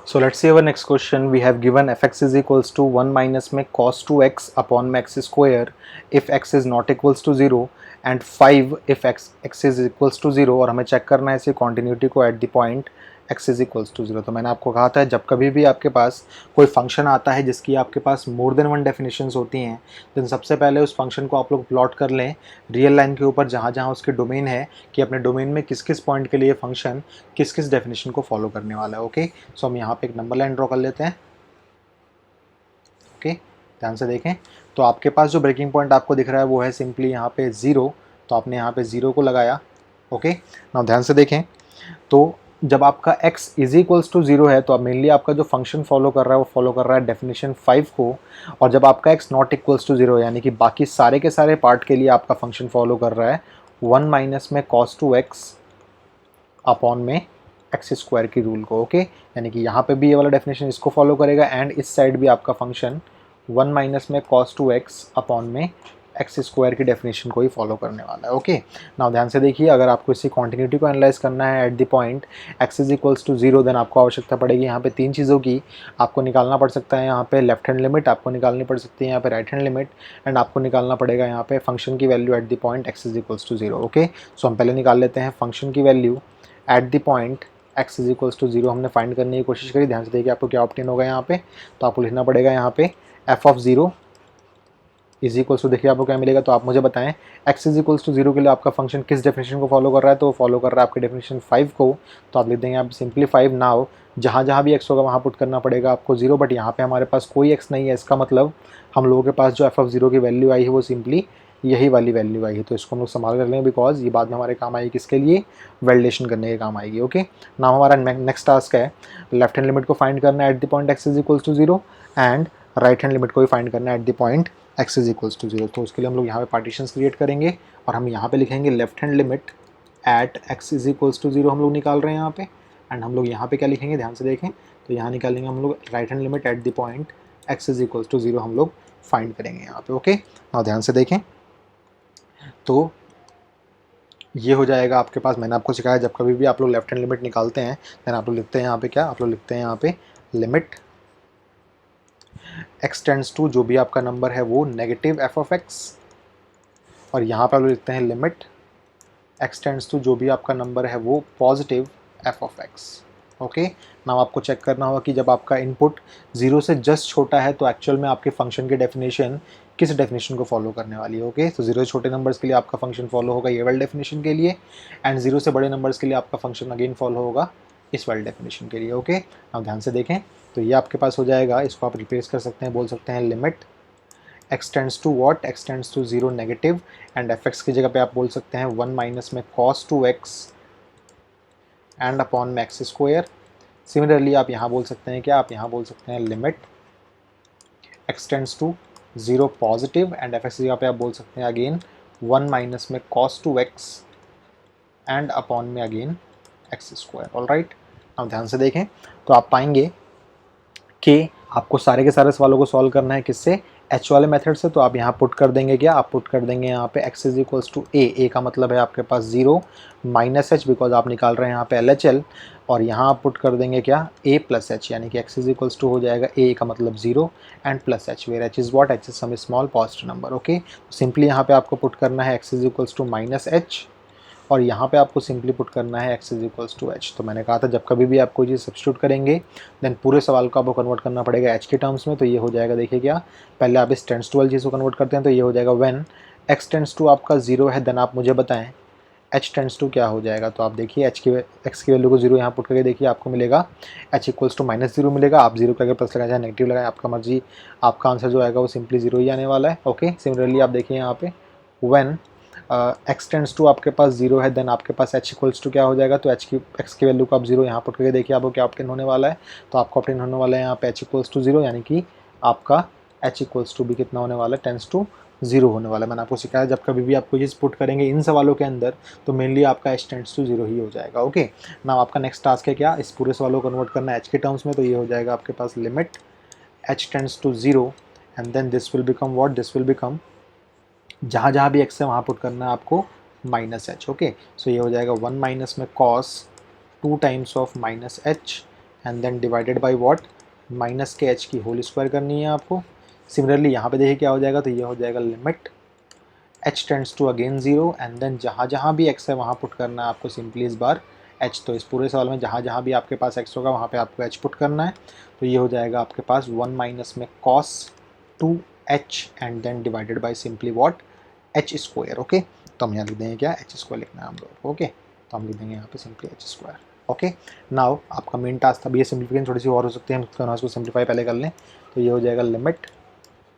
So let's see our next question. We have given fx is equals to 1 minus में cos 2x upon में x square if x is not equals to 0 and 5 if x is equals to 0 और हमें check करना है इसी continuity को at the point x is equals to 0। तो मैंने आपको कहा था जब कभी भी आपके पास कोई फंक्शन आता है जिसकी आपके पास मोर देन वन डेफिनेशंस होती हैं तो सबसे पहले उस फंक्शन को आप लोग प्लॉट कर लें रियल लाइन के ऊपर जहाँ जहाँ उसके डोमेन है कि अपने डोमेन में किस किस पॉइंट के लिए फंक्शन किस किस डेफिनेशन को फॉलो करने वाला है। ओके, सो हम यहाँ पे एक नंबर लाइन ड्रॉ कर लेते हैं। ओके, ध्यान से देखें तो आपके पास जो ब्रेकिंग पॉइंट आपको दिख रहा है वो है सिंपली यहाँ पे 0, तो आपने यहाँ पे 0 को लगाया। ओके, नाउ ध्यान से देखें तो जब आपका x इज इक्वल्स टू 0 है तो अब मेनली आपका जो फंक्शन फॉलो कर रहा है वो फॉलो कर रहा है डेफिनेशन 5 को, और जब आपका x नॉट इक्वल्स टू 0 यानी कि बाकी सारे के सारे पार्ट के लिए आपका फंक्शन फॉलो कर रहा है 1 माइनस में cos 2x अपॉन में एक्स स्क्वायर की रूल को। ओके, यानी कि यहाँ पे भी ये वाला डेफिनेशन इसको फॉलो करेगा एंड इस साइड भी आपका फंक्शन 1 माइनस में cos 2x अपॉन में एक्स स्क्वायर की डेफिनेशन को ही फॉलो करने वाला है। ओके, नाउ ध्यान से देखिए अगर आपको इसी कॉन्टिन्यूटी को एनालाइज करना है at the point x is equals to 0 then आपको आवश्यकता पड़ेगी यहाँ पे तीन चीज़ों की। आपको निकालना पड़ सकता है यहाँ पे लेफ्ट हैंड लिमिट, आपको निकालनी पड़ सकती है यहाँ पे राइट हैंड लिमिट, एंड आपको निकालना पड़ेगा यहाँ पे फंक्शन की value at the point x is equals to 0। Okay, so हम पहले निकाल लेते हैं फंक्शन की value at the point x is equals to 0 हमने फाइंड करने की कोशिश करी। ध्यान से देखिए आपको क्या ऑप्टेन होगा यहाँ पे, तो आपको लिखना पड़ेगा यहाँ पे F of 0 is equals to, देखिए आपको क्या मिलेगा, तो आप मुझे बताएं x इज इक्वल्स टू 0 के लिए आपका फंक्शन किस डेफिनेशन को फॉलो कर रहा है, तो वो फॉलो कर रहा है आपके डेफिनेशन 5 को, तो आप लिख देंगे आप सिंपली 5। नाउ जहाँ जहाँ भी x होगा वहाँ पुट करना पड़ेगा आपको 0, बट यहाँ पे हमारे पास कोई x नहीं है, इसका मतलब हम लोगों के पास जो f(0) की वैल्यू आई है वो सिंपली यही वाली वैल्यू आई है, तो इसको हम लोग संभाल कर लेंगे बिकॉज ये बाद में हमारे काम आएगी, किसके लिए, वैलिडेशन करने के काम आएगी। ओके, नाउ हमारा नेक्स्ट टास्क है लेफ्ट हैंड लिमिट को फाइंड करना है at the point x is equals to 0 and right hand limit को भी फाइंड करना है at the point x is equals to 0। तो उसके लिए हम लोग यहाँ पे पार्टीशंस क्रिएट करेंगे और हम यहाँ पे लिखेंगे left hand limit at x is equals to 0 हम लोग निकाल रहे हैं यहाँ पे, एंड हम लोग यहाँ पे क्या लिखेंगे, ध्यान से देखें तो यहाँ निकालेंगे हम लोग right hand limit at the point x is equals to 0 हम लोग फाइंड करेंगे यहाँ पे। ओके, और ध्यान से देखें तो ये हो जाएगा आपके पास, मैंने आपको सिखाया जब कभी भी आप लोग लेफ्ट हैंड लिमिट निकालते हैं देन आप लोग लिखते हैं यहाँ पे क्या, आप लोग लिखते हैं यहाँ पे लिमिट x टेंड्स टू जो भी आपका नंबर है वो नेगेटिव f ऑफ x, और यहाँ पे आप लोग लिखते हैं लिमिट x टेंड्स टू जो भी आपका नंबर है वो positive f of x। Okay, now आपको चेक करना होगा कि जब आपका इनपुट 0 से जस्ट छोटा है तो एक्चुअल में आपके फंक्शन की डेफिनेशन किस डेफिनेशन को फॉलो करने वाली है। ओके, तो 0 से छोटे नंबर्स के लिए आपका फंक्शन फॉलो होगा ये वाली डेफिनेशन के लिए, एंड 0 से बड़े नंबर्स के लिए आपका फंक्शन अगेन फॉलो होगा इस वाली डेफिनेशन के लिए। ओके, नाउ ध्यान से देखें तो ये आपके पास हो जाएगा, इसको आप रिप्लेस कर सकते हैं, बोल सकते हैं limit x tends to what, x tends to 0 negative, and fx की जगह पे आप बोल सकते हैं 1 माइनस में cos 2x एंड अपॉन में एक्स स्क्वायर। सिमिलरली आप यहाँ बोल सकते हैं क्या, आप यहाँ बोल सकते हैं limit x tends to 0 positive and fx की जगह पे आप बोल सकते हैं अगेन 1 माइनस में cos 2x एंड अपॉन में अगेन एक्स स्क्वायर। ऑलराइट, अब ध्यान से देखें तो आप पाएंगे कि आपको सारे के सारे सवालों को सॉल्व करना है किससे, h वाले मेथड से, तो आप यहाँ पुट कर देंगे क्या, आप पुट कर देंगे यहाँ पे x is equals to a का मतलब है आपके पास 0 माइनस h बिकॉज आप निकाल रहे हैं यहाँ पे LHL, और यहाँ आप पुट कर देंगे क्या a प्लस h, यानी कि x इज इक्वल्स टू हो जाएगा a का मतलब 0 and plus h where h is what, h is some small positive number. Okay, simply यहाँ पे आपको पुट करना है x is equals to minus h, और यहाँ पे आपको सिंपली पुट करना है x is equals to h। तो मैंने कहा था जब कभी भी आप कोई चीज़ सब्स्टिट्यूट करेंगे देन पूरे सवाल को आपको कन्वर्ट करना पड़ेगा h के टर्म्स में, तो ये हो जाएगा, देखिए क्या, पहले आप इस टेंड्स टू वाली चीज़ को कन्वर्ट करते हैं तो ये हो जाएगा व्हेन x टेंड्स टू आपका 0 है देन आप मुझे बताएं h टेंड्स टू क्या हो जाएगा, तो आप देखिए x की वैल्यू को 0 यहाँ पुट करके देखिए आपको मिलेगा h इक्वल्स टू माइनस 0 मिलेगा, आप 0 करके प्लस लगाएं चाहे नेगेटिव लगाएं आपका मर्जी, आपका आंसर जो आएगा वो सिंपली 0 ही आने वाला है। ओके, सिमिलरली आप देखिए यहाँ पे व्हेन x टेंड्स टू आपके पास 0 है देन आपके पास h इक्वल्स टू क्या हो जाएगा, तो x की वैल्यू को आप 0 यहाँ पुट करके देखिए आपको क्या ऑप्टेन होने वाला है, तो आपको ऑप्टेन होने वाला है यहाँ पे h इक्वल्स टू 0, यानी कि आपका h इक्वल्स टू भी कितना होने वाला है, टेंड्स टू 0 होने वाला है। मैंने आपको सिखाया जब कभी भी आप कोई चीज़ पुट करेंगे इन सवालों के अंदर तो मेनली आपका h टेंड्स टू 0 ही हो जाएगा। ओके, नाउ आपका नेक्स्ट टास्क है क्या, इस पूरे सवालों को कन्वर्ट करना है h के टर्म्स में, तो ये हो जाएगा आपके पास limit h tends to 0 and then this will become what, this will become जहाँ जहाँ भी x है वहाँ पुट करना है आपको माइनस h। ओके, सो ये हो जाएगा 1 माइनस में cos 2 times of minus h and then divided by what, minus के एच की होल स्क्वायर करनी है आपको। सिमिलरली यहाँ पे देखिए क्या हो जाएगा, तो ये हो जाएगा limit h tends to again 0 and then जहाँ जहाँ भी x है वहाँ पुट करना है आपको सिंपली इस बार h। तो इस पूरे सवाल में जहाँ जहाँ भी आपके पास x होगा वहाँ पे आपको h पुट करना है। तो ये हो जाएगा आपके पास 1 माइनस में cos 2h and then divided by simply what, h square. Okay, तो हम यहाँ लिख देंगे क्या, h स्क्वायर लिखना है हम लोग को। ओके, तो हम लिख देंगे यहाँ पे simply h square. Okay, now आपका मेन टास्क था, अब ये सिंप्लीफिकेशन थोड़ी सी और हो सकती है, हम इसको सिंप्लीफाई पहले कर लें। तो ये हो जाएगा limit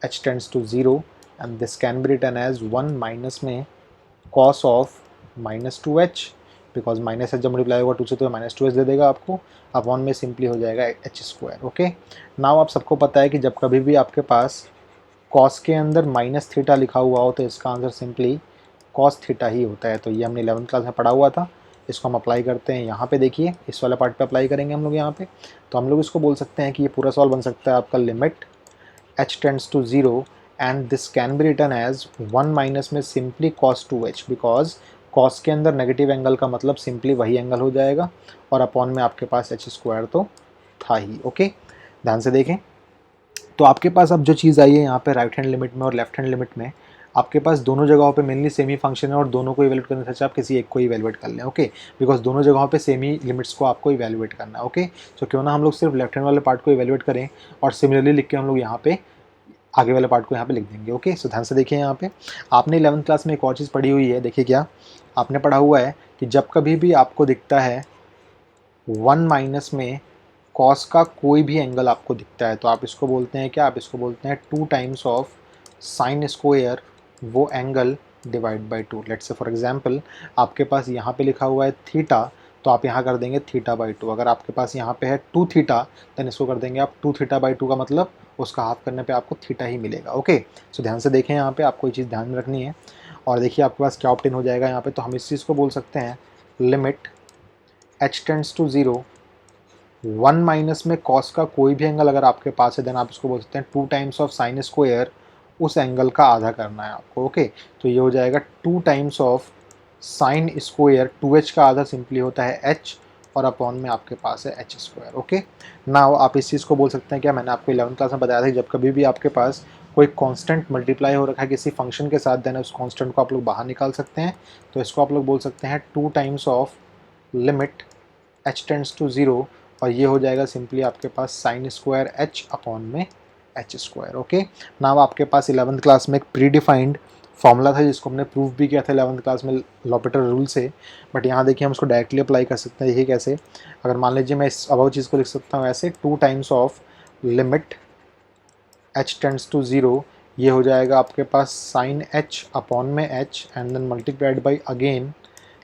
h tends to 0 and this can be written as 1 minus में cos of minus 2h, because minus H जब मल्टीप्लाई होगा 2 से तो माइनस 2h दे देगा आपको, अपॉन में सिंपली हो जाएगा h स्क्वायर। ओके, नाउ आप सबको पता है कि जब कभी भी आपके पास cos के अंदर माइनस थीटा लिखा हुआ हो तो इसका आंसर सिंपली cos थीटा ही होता है। तो ये हमने 11th क्लास में पढ़ा हुआ था, इसको हम अप्लाई करते हैं यहाँ पे। देखिए इस वाले पार्ट पे अप्लाई करेंगे हम लोग यहाँ पे। तो हम लोग इसको बोल सकते हैं कि ये पूरा सवाल बन सकता है आपका limit h tends to 0 and this can be written as 1 minus में simply cos 2h, because cos के अंदर नेगेटिव एंगल का मतलब सिंपली वही एंगल हो जाएगा, और अपॉन में आपके पास h स्क्वायर तो था ही। ओके, ध्यान से देखें। तो आपके पास अब जो चीज़ आई है यहाँ पे राइट हैंड लिमिट में और लेफ्ट हैंड लिमिट में, आपके पास दोनों जगहों पे मेनली सेम ही फंक्शन है और दोनों को इवेलुएट करने से आप किसी एक को इवेलुएट कर लें। ओके, बिकॉज दोनों जगहों पे सेम ही लिमिट्स को आपको इवेलुएट करना है। ओके, तो क्यों ना हम लोग सिर्फ लेफ्ट हैंड वाले पार्ट को इवेलुएट करें और सिमिलरली लिख के हम लोग यहाँ पे आगे वाले पार्ट को यहाँ पे लिख देंगे। ओके, सो ध्यान से देखिए यहाँ पे आपने 11th क्लास में एक और चीज़ पढ़ी हुई है। देखिए क्या आपने पढ़ा हुआ है कि जब कभी भी आपको दिखता है 1 माइनस में कॉस का कोई भी एंगल आपको दिखता है तो आप इसको बोलते हैं क्या, आप इसको बोलते हैं 2 टाइम्स ऑफ साइन स्क्वायर वो angle divide by 2। Let's say for example आपके पास यहाँ पे लिखा हुआ है थीटा, तो आप यहाँ कर देंगे थीटा बाई 2। अगर आपके पास यहाँ पे है 2 थीटा, देन इसको कर देंगे आप 2 थीटा बाई 2 का मतलब उसका हाफ करने पे आपको थीटा ही मिलेगा। ओके, सो ध्यान से देखें यहाँ पे आपको ये चीज़ ध्यान में रखनी है। और देखिए आपके पास क्या ऑप्टेन हो जाएगा यहाँ पे, तो हम इस चीज़ को बोल सकते हैं limit h tends to 0 1 minus में कॉस का कोई भी एंगल अगर आपके पास है देन आप इसको बोल सकते हैं 2 टाइम्स ऑफ साइन स्क्वायर, उस एंगल का आधा करना है आपको। ओके, तो ये हो जाएगा 2 times of sine square, 2h का आधा सिंपली होता है h और अपॉन में आपके पास है h स्क्वायर। ओके, नाउ आप इस चीज़ को बोल सकते हैं क्या, मैंने आपको 11th क्लास में बताया था जब कभी भी आपके पास कोई कांस्टेंट मल्टीप्लाई हो रखा है किसी फंक्शन के साथ, देन उस कांस्टेंट को आप लोग बाहर निकाल सकते हैं। तो इसको आप लोग बोल सकते हैं 2 times of limit h tends to 0 और ये हो जाएगा सिंपली आपके पास साइन स्क्वायर h अपॉन में h स्क्वायर। ओके, नाउ आपके पास 11th क्लास में एक प्री डिफाइंड फॉर्मूला था जिसको हमने प्रूफ भी किया था 11th क्लास में लॉपिटर रूल से, बट यहाँ देखिए हम उसको डायरेक्टली अप्लाई कर सकते हैं। देखिए कैसे, अगर मान लीजिए मैं इस अबाउ चीज़ को लिख सकता हूँ ऐसे 2 times of limit h tends to 0, ये हो जाएगा आपके पास साइन h अपॉन में h and then multiplied by again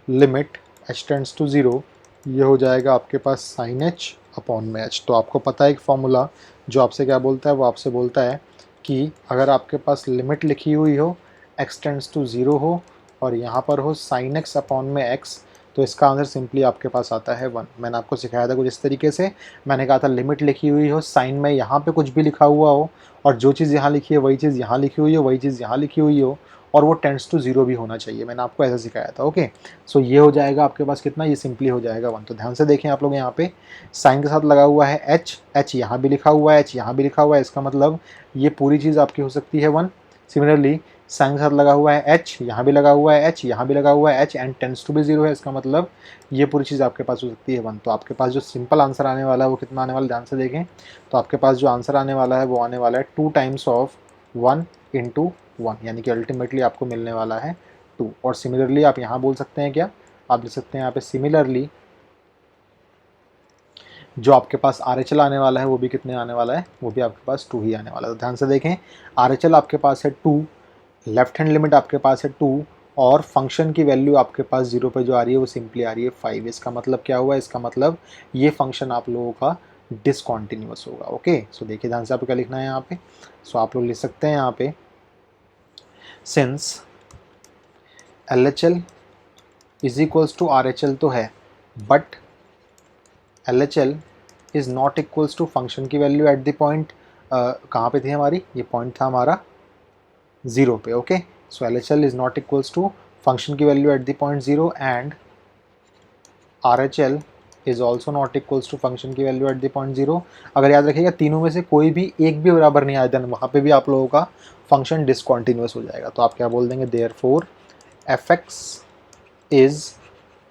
limit h tends to 0, ये हो जाएगा आपके पास साइन h अपॉन में h। तो आपको पता है एक फॉर्मूला जो आपसे क्या बोलता है, वो आपसे बोलता है कि अगर आपके पास लिमिट लिखी हुई हो x टेंड्स टू 0 हो और यहाँ पर हो साइन x अपॉन में x, तो इसका आंसर सिंपली आपके पास आता है 1। मैंने आपको सिखाया था कुछ इस तरीके से, मैंने कहा था लिमिट लिखी हुई हो, साइन में यहाँ पे कुछ भी लिखा हुआ हो और जो चीज़ यहाँ लिखी है वही चीज़ यहाँ लिखी हुई हो, वही चीज़ यहाँ लिखी हुई हो और वो टेंड्स टू 0 भी होना चाहिए। मैंने आपको ऐसा सिखाया था। ओके, सो ये हो जाएगा आपके पास कितना, ये सिंपली हो जाएगा 1। तो ध्यान से देखें आप लोग, यहाँ पे साइन के साथ लगा हुआ है h यहाँ भी लिखा हुआ है, h यहाँ भी लिखा हुआ है, इसका मतलब ये पूरी चीज़ आपकी हो सकती है 1। सिमिलरली साइन के साथ लगा हुआ है h, यहाँ भी लगा हुआ है h, यहाँ भी लगा हुआ है h एंड टेंड्स टू भी 0 है, इसका मतलब ये पूरी चीज़ आपके पास हो सकती है 1। तो आपके पास जो सिंपल आंसर आने वाला है वो कितना आने वाला है, ध्यान से देखें। तो आपके पास जो आंसर आने वाला है वो आने वाला है 2 टाइम्स ऑफ 1 इंटू 1, यानी कि अल्टीमेटली आपको मिलने वाला है 2। और सिमिलरली आप यहाँ बोल सकते हैं क्या, आप लिख सकते हैं यहाँ पे सिमिलरली जो आपके पास RHL आने वाला है वो भी कितने आने वाला है, वो भी आपके पास 2 ही आने वाला है। तो ध्यान से देखें, RHL आपके पास है 2, लेफ्ट हैंड लिमिट आपके पास है 2 और फंक्शन की वैल्यू आपके पास 0 पे जो आ रही है वो सिंपली आ रही है 5। इसका मतलब क्या हुआ, इसका मतलब ये फंक्शन आप लोगों का डिसकॉन्टिन्यूअस होगा। ओके, सो देखिए ध्यान से आपको क्या लिखना है यहाँ पे। सो आप लोग लिख सकते हैं यहाँ पे since LHL is equals to RHL तो है, but LHL is not equals to function की वैल्यू एट द पॉइंट, कहाँ पे थी हमारी, ये पॉइंट था हमारा 0 पे। Okay, so LHL is not equals to function की value at the point 0 and RHL is also not equals to function की वैल्यू एट द पॉइंट 0। अगर याद रखिएगा तीनों में से कोई भी एक भी बराबर नहीं आया देन वहाँ पे भी आप लोगों का फंक्शन डिसकॉन्टिन्यूस हो जाएगा। तो आप क्या बोल देंगे, therefore F X is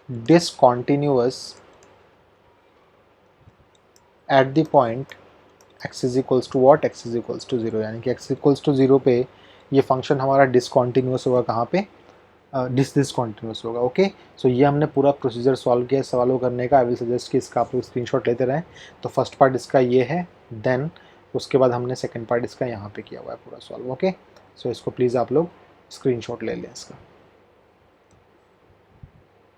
discontinuous at the point x is equals to what, x is equals to 0, यानी कि x इक्वल्स टू 0 पे ये फंक्शन हमारा डिसकॉन्टिन्यूस होगा, कहाँ पे, डिसकॉन्टिन्यूस होगा। ओके, सो ये हमने पूरा प्रोसीजर सॉल्व किया सवालों करने का। आई विल सजेस्ट कि इसका आप लोग स्क्रीनशॉट लेते रहें। तो फर्स्ट पार्ट इसका ये है, देन उसके बाद हमने सेकंड पार्ट इसका यहाँ पे किया हुआ है पूरा सॉल्व। ओके, सो इसको प्लीज़ आप लोग स्क्रीनशॉट ले लें इसका।